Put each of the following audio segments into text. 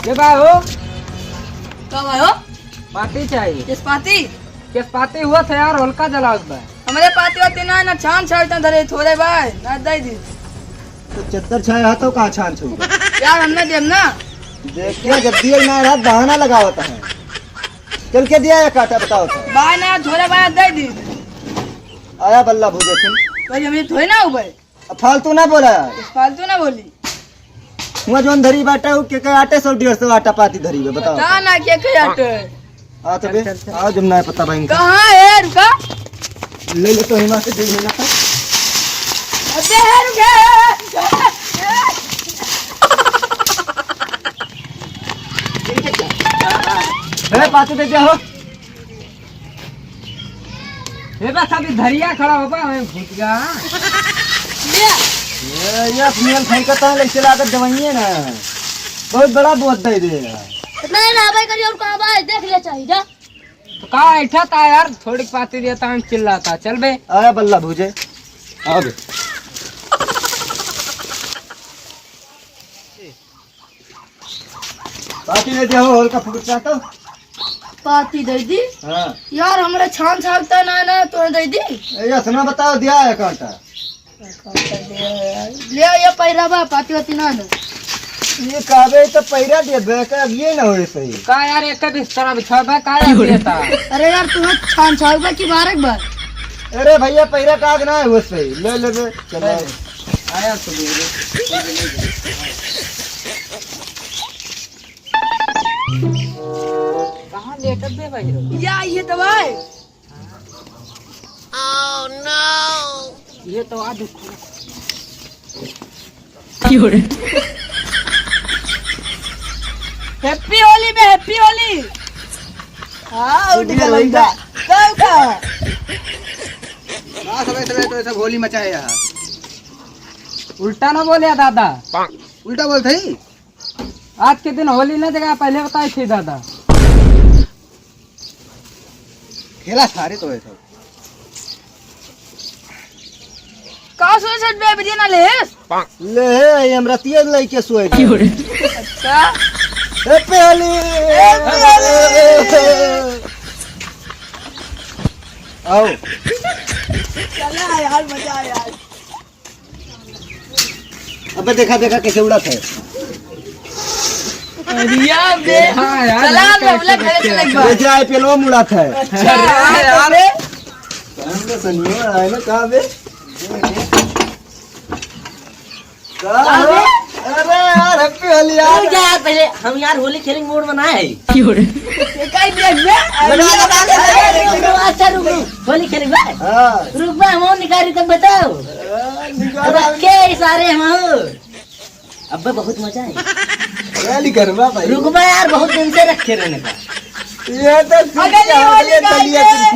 ये भाई हो कब आयो? पार्टी चाहिए। किस पाती हुआ था यार, होलका जलाओ भाई। हमारे पाती होती ना छान छावता धरे थोड़े भाई ना दई दी तो चद्दर छाया तो कहाँ छान छूगा यार हमने देम ना देखिए जब दिया ना रात बहाना लगा होता है। चल के दिया है काटा बताओ तो। भाई ना थोड़े भाई दई दी आया बल्ला भूजे तुम भाई हमें थोड़ी ना हो भाई फालतू ना बोला यार। फालतू ना बोली हुआ जोन धरी बाटा हो के आटे 100-150 आटा पाती धरी है बताओ। कहाँ ना के हटे आ तो बे आओ जब ना पता भाई कहाँ है रुका ले ले तो हिमा से देख लेना था। अबे है रुका पाती दे दिया हो। ये बस अभी धरिया खड़ा होगा मैं भूत गया। ये फीमेल खाई का तां लेके लागत दवाइयां ना बहुत बड़ा बहुत दे देगा। नहीं ना भाई करिए और कहां भाई देख ले चाहिए जा तो कहाँ ऐठा था यार, थोड़ी पाती दिया था हम चिल्लाता। चल बे आया बल्ला भूजे आओ बे। पाती दे दिया हो होल का फुट चाहता हो। पाती दे दी हां यार हमारे छान छावता ना तो दे दी ये सुना बताओ दिया है कांटा ले ये पैरा बा पाती होती ना ये काबे तो पैरा दे बे का ये ना होए सही। कहा यार एक बिस्तर बिछा भाई कहा दिया था। अरे यार तू छान छावगा की बार एक बार अरे भैया पैरा काग ना है वो सही ले ले बे चलो आया तो कहाँ लेट बे भाई या ये दवाई ये तो आज हैप्पी होली में हैप्पी होली हाँ उठ गया लंगा कब का हां सब तो ऐसा गोली मचाए यहां। उल्टा ना बोले दादा, उल्टा बोलते ही आज के दिन होली ना जगह पहले बताई थी दादा। खेला सारे तो है सब का सोच सट बे बजे ना ले ले हमरतिया लइके सोए अच्छा हैप्पी होली आओ चला यार मजा आया यार। अबे देखा देखा कैसे उड़ा था। रिया बे हाँ यार, चला यार बे उला कैसे खेले चले एक ये बार जो आईपीएल में उड़ा था। अच्छा यार हमने सुनियो आए ना कहां बे अरे यार हैप्पी होली यार। यार पहले हम यार होली खेलेंगे मूड बनाए है ये काई देख बे अच्छा रुक होली खेलेंगे हां रुक बा हम निकाली तब बताओ के सारे हम अब बहुत मजा है। गाली करवा भाई रुक बा यार बहुत दिन से रखे रहने का ये तो अगली होली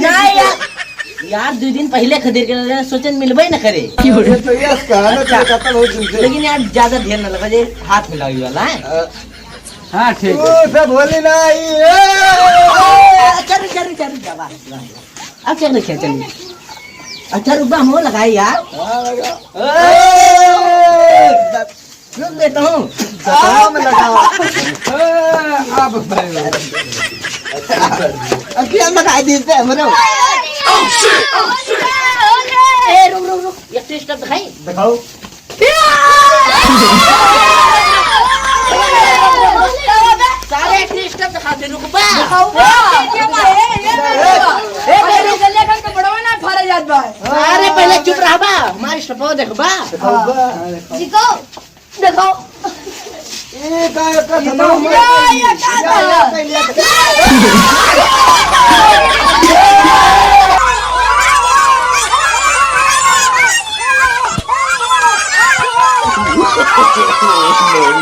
नहीं यार 2 दिन पहले खरीद के सोचन मिलबे न करे ये तो यस कहना चाहता था बहुत दिन से। लेकिन यार ज्यादा ध्यान न लगा जे हाथ में लगी वाला है। हाँ ठीक ओ है। सब होली ना आई चल चल चल जावा अब चल चल चल अच्छा रुक बा हम लगाए यार रुक देता हूँ काम लगाओ अब भाई अब क्या लगा देते हैं मरो ए रुक रुक रुक एक स्टेप दिखाई दिखाओ सारे एक स्टेप दिखा दे रुक बा मेरे गले का कपड़ा ना फारे जात बा अरे पहले चुप रहा बा हमारी स्टेप देख बा देखो देखो ये काय का सुनो ये का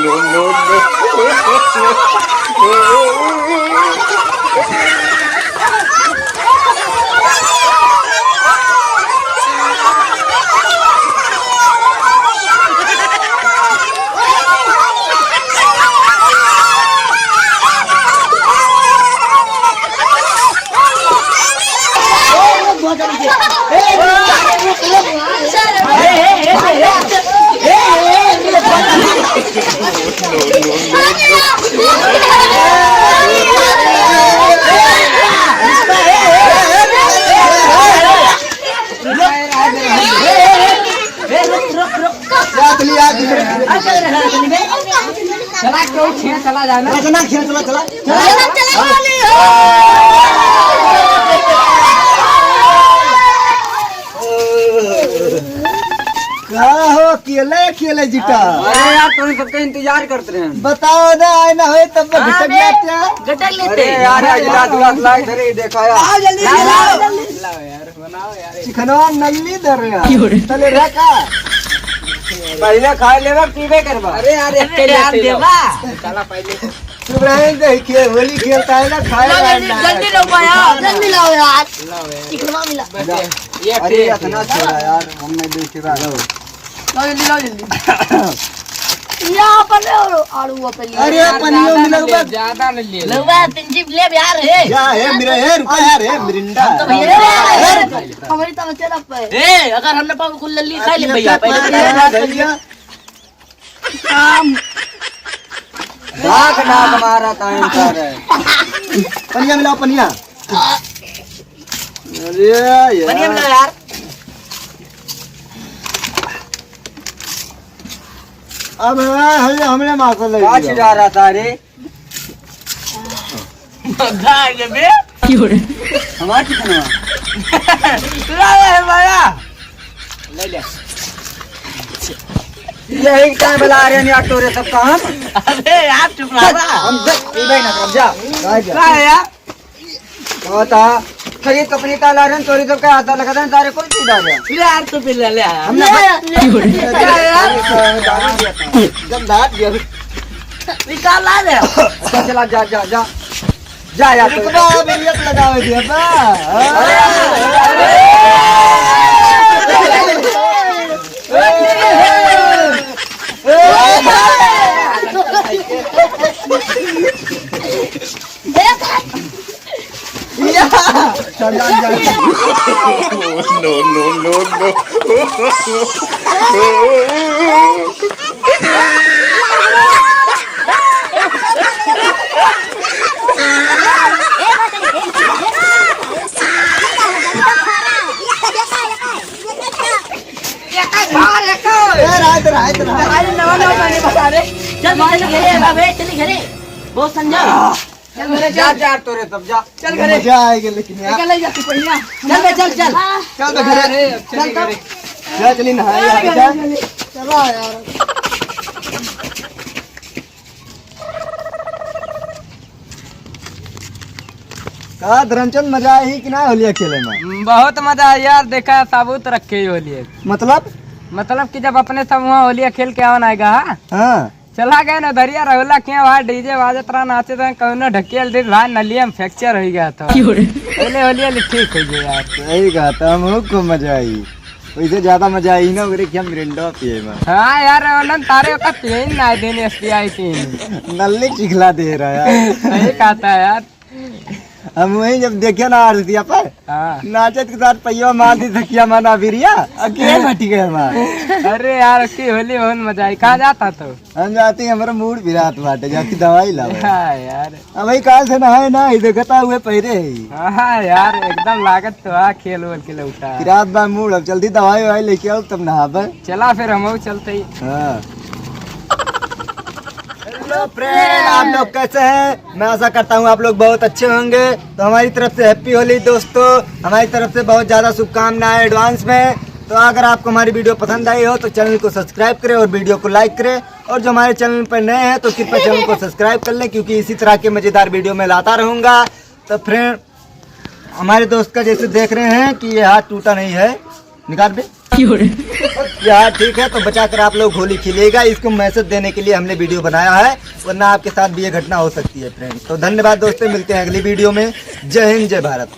no, no, no. लगा चली बे चला क्यों छे चला जाए ना। चला खेल चला चला क्या हो अकेले अकेले जीता। अरे यार तुम सबका इंतजार करते रहे। बताओ ना आए ना हो तब घटक जाते हैं। गटक लेते यार गिलास लाए इधर देखा यार। आओ जल्दी से लाओ लाओ यार बनाओ यार। चिकनवा नल्ली दर तले रखा पहले खा लेगा पीबे करवा। अरे यार यार देवा चला पहले चुप रहे देखिए होली खेलता है ना खाएगा जल्दी लो यार जल्दी लाओ यार लाओ यार। चिकनवा मिला ये अरे इतना छोड़ा यार हमने देख रहा है। लो जल्दी यहाँ पर ले और आलू पे ले अरे पनियों में लगभग ज्यादा नहीं लिए। लौवा पिंजी ले यार है क्या है मेरा है रुपया यार है मिरिंडा तो भैया हमारी तो चला पे ए अगर हमने पाव कुल लल्ली खा ले भैया भैया नाक नाक मारा टाइम कर रहा है। पनिया मिलाओ पनिया। अरे बनिया यार मिलो यार अब हमने मार को लग काच जा रहा था रे। गाय बे हमारा कितना ला भैया ले ले। यही टाइम बुला रहे हैं टोरे सब काम। अरे यार चुप रहा हम जब पीबे ना कर जा। क्या है यार होता खरीद कपड़ी का ला रहे हैं तोरी सब का हाथ लगा दें सारे को सीधा गया। ले यार तो फिर ले यार हमने क्या है यार जब दांत गया निकाल ला ले अच्छा चला जा जा जा जा यार तो। रुपया मिलियत लगावे दिया बा अरे नवा नवा मैंने बता रे चल चल घरे बाबे चल घरे बहुत समझा चल घरे जा जा तोरे सब जा। चल घरे मजा आएगी लेकिन यार निकल जा तू पहिया चल बे चल चल चल तो घरे चल करे जा चली नहाए यार जा चलो यार का धर्मचंद मजा आई कि ना होली खेले में। बहुत मजा आया यार। देखा साबुत रखे होली मतलब कि जब अपने सब वहाँ होली खेल के आवन आएगा। हाँ चला गए ना दरिया रहुला किया वहाँ डीजे बाजत रहा नाचे तो कौनो ढकेल दे भाई नलिया में फ्रैक्चर हो गया था। पहले होली ठीक हो गया यार। सही कहा था हम को मजा आई वैसे ज्यादा मजा आई ना उगरे क्या मिरिंडा पिए में। हाँ यार उन्होंने तारे का पेन ना देने आई थी। नल्ली चिखला दे रहा यार सही कहा था यार। हम वही जब देखे ना आरतिया पर हाँ। नाचत के साथ पहिया मार दी थकिया माना बिरिया अकेले बैठी गए हमारे। अरे यार उसकी होली बहुत मजा आई। कहाँ जाता तो? हम जाते हैं हमारा मूड विराट बाटे जाके दवाई लाओ। हाँ यार। अब वही काल से नहाए ना इधर गता हुए पहरे ही हाँ यार एकदम लागत तो आ खेल वोल के लौटा। रात बार मूड अब जल्दी दवाई ववाई लेके आओ तब नहाबे। चला फिर हम चलते ही। हाँ हेलो फ्रेंड आप लोग कैसे हैं। मैं आशा करता हूँ आप लोग बहुत अच्छे होंगे। तो हमारी तरफ से हैप्पी होली दोस्तों। हमारी तरफ से बहुत ज़्यादा शुभकामनाएं एडवांस में। तो अगर आपको हमारी वीडियो पसंद आई हो तो चैनल को सब्सक्राइब करें और वीडियो को लाइक करें। और जो हमारे चैनल पर नए हैं तो कृपया चैनल को सब्सक्राइब कर लें क्योंकि इसी तरह के मज़ेदार वीडियो मैं लाता रहूँगा। तो फ्रेंड हमारे दोस्त का जैसे देख रहे हैं कि ये हाथ टूटा नहीं है निकाल दे यार ठीक है। तो बचा कर आप लोग होली खेलिएगा इसको मैसेज देने के लिए हमने वीडियो बनाया है वरना आपके साथ भी ये घटना हो सकती है फ्रेंड। तो धन्यवाद दोस्तों मिलते हैं अगली वीडियो में। जय हिंद जय भारत।